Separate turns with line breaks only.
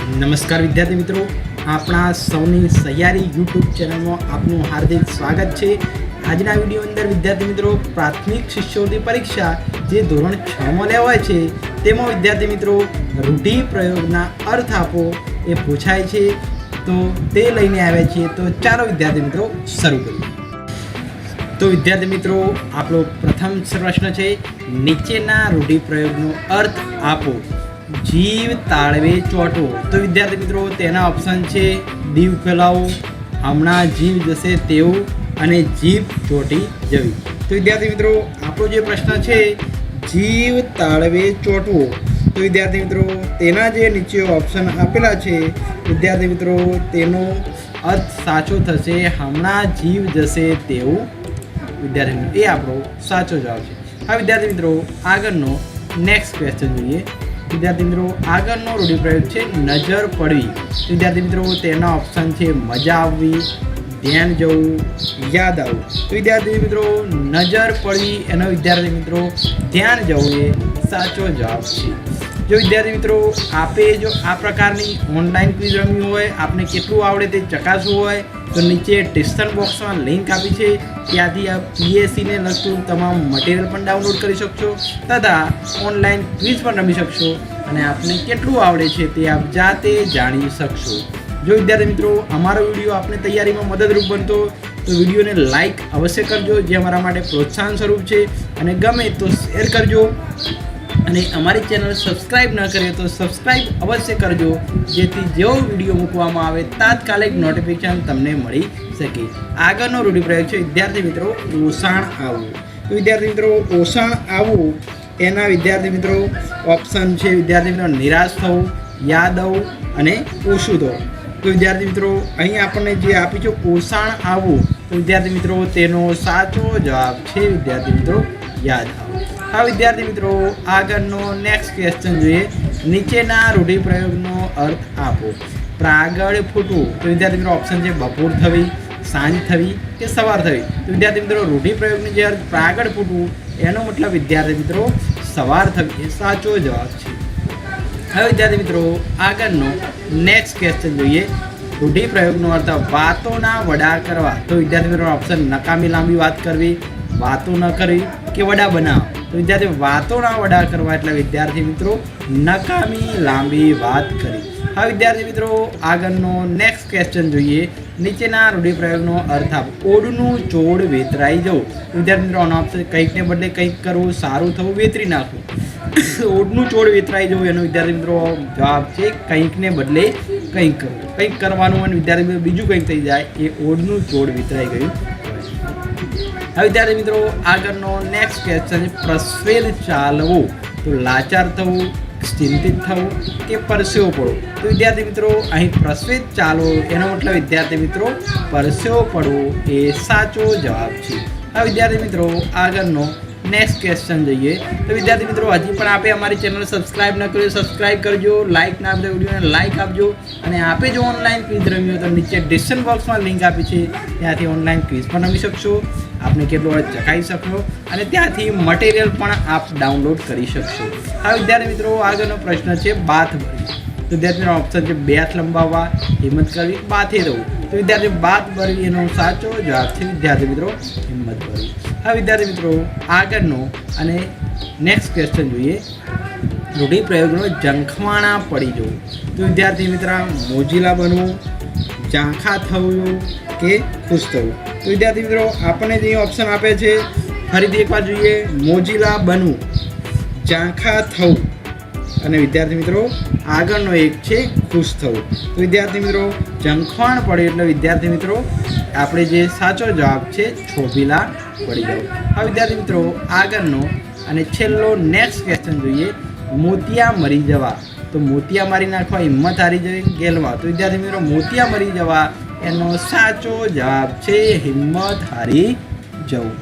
નમસ્કાર વિદ્યાર્થી મિત્રો, આપણા સૌની સહિયારી યુટ્યુબ ચેનલમાં આપનું હાર્દિક સ્વાગત છે। આજના વિડીયો અંદર વિદ્યાર્થી મિત્રો પ્રાથમિક શિષ્યવૃત્તિ પરીક્ષા જે ધોરણ 6માં લેવાય છે તેમાં વિદ્યાર્થી મિત્રો રૂઢિપ્રયોગના અર્થ આપો એ પૂછાય છે, તો તે લઈને આવ્યા છીએ। તો ચાલો વિદ્યાર્થી મિત્રો શરૂ કરીએ। તો વિદ્યાર્થી મિત્રો આપણો પ્રથમ પ્રશ્ન છે, નીચેના રૂઢિપ્રયોગનો અર્થ આપો। જીવ તાળવે ચોંટવો, તો વિદ્યાર્થી મિત્રો તેના ઓપ્શન છે દીવ ફેલાવો, હમણાં જીવ જશે તેવું અને જીભ ચોંટી જવી। તો વિદ્યાર્થી મિત્રો આપણો જે પ્રશ્ન છે જીવ તાળવે ચોંટવો, તો વિદ્યાર્થી મિત્રો તેના જે નીચે ઓપ્શન આપેલા છે વિદ્યાર્થી મિત્રો તેનો અર્થ સાચો થશે હમણાં જીવ જશે તેવું। વિદ્યાર્થી મિત્રો એ આપણો સાચો જવાબ છે। હવે વિદ્યાર્થી મિત્રો આગળનો નેક્સ્ટ ક્વેશ્ચન જોઈએ। વિદ્યાર્થી મિત્રો આગળનો રૂઢિપ્રયોગ છે નજર પડવી, વિદ્યાર્થી મિત્રો તેના ઓપ્શન છે મજા આવવી, ધ્યાન જવું, યાદ આવવું। તો વિદ્યાર્થી મિત્રો નજર પડવી એનો વિદ્યાર્થી મિત્રો ધ્યાન જવું એ સાચો જવાબ છે। જો વિદ્યાર્થી મિત્રો આપે જો આ પ્રકારની ઓનલાઈન ક્વિઝ રમવી હોય, આપને કેટલું આવડે તે ચકાસવું હોય તો નીચે ડિસ્ક્રિપ્શન બોક્સમાં લિંક આપી છે, ત્યાંથી આ પીએસસીને લગતું તમામ મટીરિયલ પણ ડાઉનલોડ કરી શકશો તથા ઓનલાઈન ક્વિઝ પણ રમી શકશો અને આપને કેટલું આવડે છે તે આપ જાતે જાણી શકશો। જો વિદ્યાર્થી મિત્રો અમારો વિડીયો આપને તૈયારીમાં મદદરૂપ બનતો તો વિડીયોને લાઇક અવશ્ય કરજો, જે અમારા માટે પ્રોત્સાહન સ્વરૂપ છે, અને ગમે તો શેર કરજો, અને અમારી ચેનલ સબસ્ક્રાઈબ ન કરીએ તો સબસ્ક્રાઈબ અવશ્ય કરજો, જેથી જેવો વિડીયો મૂકવામાં આવે તાત્કાલિક નોટિફિકેશન તમને મળી શકે। આગળનો રૂઢિપ્રયોગ છે વિદ્યાર્થી મિત્રો ઓસાણ આવવું, તો વિદ્યાર્થી મિત્રો ઓસાણ આવવું એના વિદ્યાર્થી મિત્રો ઓપ્શન છે વિદ્યાર્થી મિત્રો નિરાશ થવું, યાદ આવવું અને ઓછું થવું। તો વિદ્યાર્થી મિત્રો અહીં આપણને જે આપી છે ઓસાણ આવવું, તો વિદ્યાર્થી મિત્રો તેનો સાચો જવાબ છે વિદ્યાર્થી મિત્રો યાદ આવવું। હા વિદ્યાર્થી મિત્રો આગળનો નેક્સ્ટ ક્વેશ્ચન જોઈએ। નીચેના રૂઢિપ્રયોગનો અર્થ આપો। પ્રાગળ ફૂટવું, તો વિદ્યાર્થી મિત્રો ઓપ્શન છે બપોર થવી, સાંજ થવી કે સવાર થવી। તો વિદ્યાર્થી મિત્રો રૂઢિપ્રયોગની જે અર્થ પ્રાગળ ફૂટવું એનો મતલબ વિદ્યાર્થી મિત્રો સવાર થવી એ સાચો જવાબ છે। હવે વિદ્યાર્થી મિત્રો આગળનો નેક્સ્ટ ક્વેશ્ચન જોઈએ। રૂઢિપ્રયોગનો અર્થ વાતોના વડા કરવા, તો વિદ્યાર્થી મિત્રો ઓપ્શન નકામી લાંબી વાત કરવી, વાતો ન કરવી કે વડા બનાવવા। તો વિદ્યાર્થી વાતોના વડા કરવા એટલે વિદ્યાર્થી મિત્રો નકામી લાંબી વાત કરી। હવે વિદ્યાર્થી મિત્રો આગળનો નેક્સ્ટ ક્વેશ્ચન જોઈએ। નીચેના રૂઢિપ્રયોગનો અર્થ આપો। ઓડનું ચોળ વેતરાઈ જવું, વિદ્યાર્થી મિત્રો આનો ઓપ્શન કંઈકને બદલે કંઈક કરવું, સારું થવું, વેતરી નાખવું। ઓડનું ચોળ વેતરાઈ જવું એનો વિદ્યાર્થી મિત્રો જવાબ છે કંઈકને બદલે કંઈક કરવું, કંઈક કરવાનું અને વિદ્યાર્થી મિત્રો બીજું કંઈક થઈ જાય એ ઓડનું ચોળ વેતરાઈ ગયું। હવે વિદ્યાર્થી મિત્રો આગળનો નેક્સ્ટ ક્વેશ્ચન છે પ્રસ્વેદ ચાલવું, તો લાચાર થવું, ચિંતિત થવું કે પરસેવો પડવો। તો વિદ્યાર્થી મિત્રો અહીં પ્રસ્વેદ ચાલવો એનો મતલબ વિદ્યાર્થી મિત્રો પરસેવો પડવો એ સાચો જવાબ છે। હવે વિદ્યાર્થી મિત્રો આગળનો નેક્સ્ટ ક્વેશ્ચન જોઈએ। તો વિદ્યાર્થી મિત્રો હજી પણ આપે અમારી ચેનલ સબસ્ક્રાઈબ ન કર્યો સબસ્ક્રાઈબ કરજો, લાઇક ના આપજો વિડીયોને લાઇક આપજો, અને આપે જો ઓનલાઈન ક્વિઝ રમી હોય તો નીચે ડિસ્ક્રિપ્શન બોક્સમાં લિંક આપી છે, ત્યાંથી ઓનલાઈન ક્વિઝ પણ રમી શકશો, આપને કેટલો વાર ચકાઈ શકશો અને ત્યાંથી મટીરિયલ પણ આપ ડાઉનલોડ કરી શકશો। હવે વિદ્યાર્થી મિત્રો આગળનો પ્રશ્ન છે બાથ ભરવી, તો વિદ્યાર્થીનો ઓપ્શન છે બે હાથ લંબાવવા, હિંમત કરવી, બાથે રહેવું। તો વિદ્યાર્થી બાથ ભરવી એનો સાચો જવાબ છે વિદ્યાર્થી મિત્રો હિંમત ભરવી। હવે વિદ્યાર્થી મિત્રો આગળનો અને નેક્સ્ટ ક્વેશ્ચન જોઈએ। રૂઢિપ્રયોગનો ઝંખવાણા પડી જવું, તો વિદ્યાર્થી મિત્ર મોજીલા બનવું, ઝાંખા થવું કે ખુશ થવું। તો વિદ્યાર્થી મિત્રો આપણને જે ઓપ્શન આપે છે ફરીથી એકવાર જોઈએ, મોજીલા બનવું, ઝાંખા થવું અને વિદ્યાર્થી મિત્રો આગળનો એક છે ખુશ થવું। તો વિદ્યાર્થી મિત્રો ઝંખવાણ પડે એટલે વિદ્યાર્થી મિત્રો આપણે જે સાચો જવાબ છે છોભીલા પડી જવું। હવે વિદ્યાર્થી મિત્રો આગળનો અને છેલ્લો નેક્સ્ટ ક્વેશ્ચન જોઈએ। મોતિયા મરી જવા, તો મોતિયા મારી નાખવા, હિંમત હારી જવી, ગેલવા। તો વિદ્યાર્થી મિત્રો મોતિયા મરી જવા એનો સાચો જવાબ છે હિંમત હારી જવું।